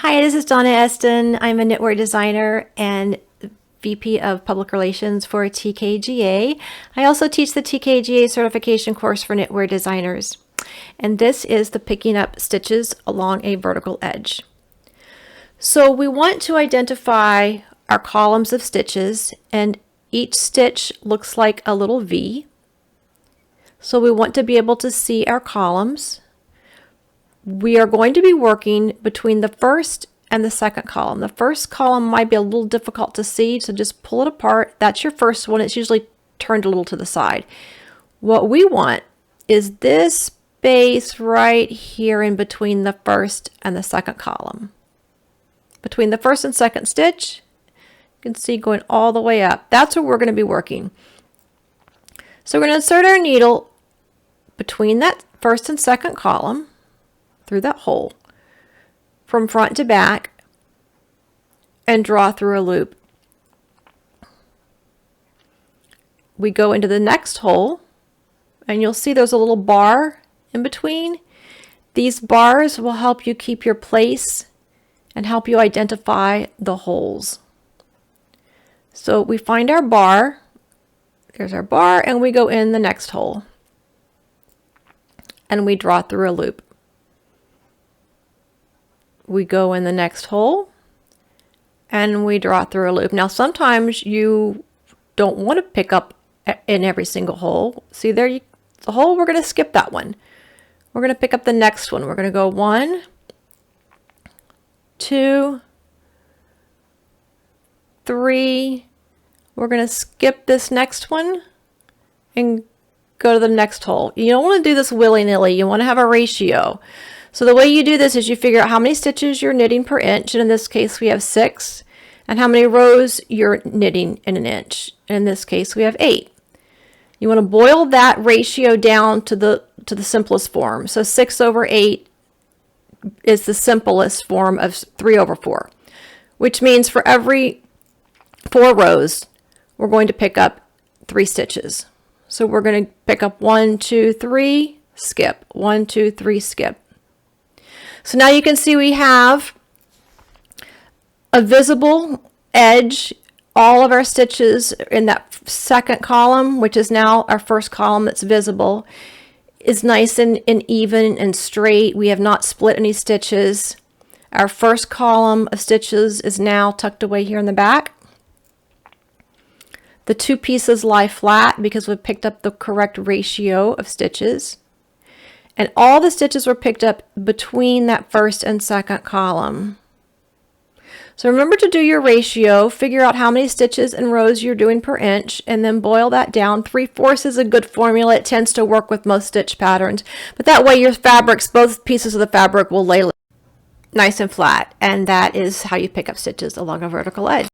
Hi, this is Donna Estin. I'm a knitwear designer and VP of Public Relations for TKGA. I also teach the TKGA certification course for knitwear designers. And this is the picking up stitches along a vertical edge. So we want to identify our columns of stitches, and each stitch looks like a little V. So we want to be able to see our columns. We are going to be working between the first and the second column. The first column might be a little difficult to see, so just pull it apart. That's your first one. It's usually turned a little to the side. What we want is this space right here in between the first and the second column. Between the first and second stitch, you can see going all the way up. That's where we're going to be working. So we're going to insert our needle between that first and second column, through that hole, from front to back, and draw through a loop. We go into the next hole, and you'll see there's a little bar in between. These bars will help you keep your place and help you identify the holes. So we find our bar, there's our bar, and we go in the next hole, and we draw through a loop. We go in the next hole and we draw through a loop. Now sometimes you don't want to pick up in every single hole. See there, the hole, we're going to skip that one. We're going to pick up the next one. We're going to go 1, 2, 3. We're going to skip this next one and go to the next hole. You don't want to do this willy-nilly. You want to have a ratio. So the way you do this is you figure out how many stitches you're knitting per inch, and in this case we have 6, and how many rows you're knitting in an inch. And in this case we have 8. You want to boil that ratio down to the simplest form. So 6/8 is the simplest form of 3/4, which means for every 4 rows we're going to pick up 3 stitches. So we're going to pick up 1, 2, 3, skip, 1, 2, 3, skip. So now you can see we have a visible edge. All of our stitches in that second column, which is now our first column that's visible, is nice and even and straight. We have not split any stitches. Our first column of stitches is now tucked away here in the back. The 2 pieces lie flat because we've picked up the correct ratio of stitches. And all the stitches were picked up between that first and second column. So remember to do your ratio, figure out how many stitches and rows you're doing per inch, and then boil that down. 3/4 is a good formula. It tends to work with most stitch patterns. But that way your fabrics, both pieces of the fabric, will lay nice and flat. And that is how you pick up stitches along a vertical edge.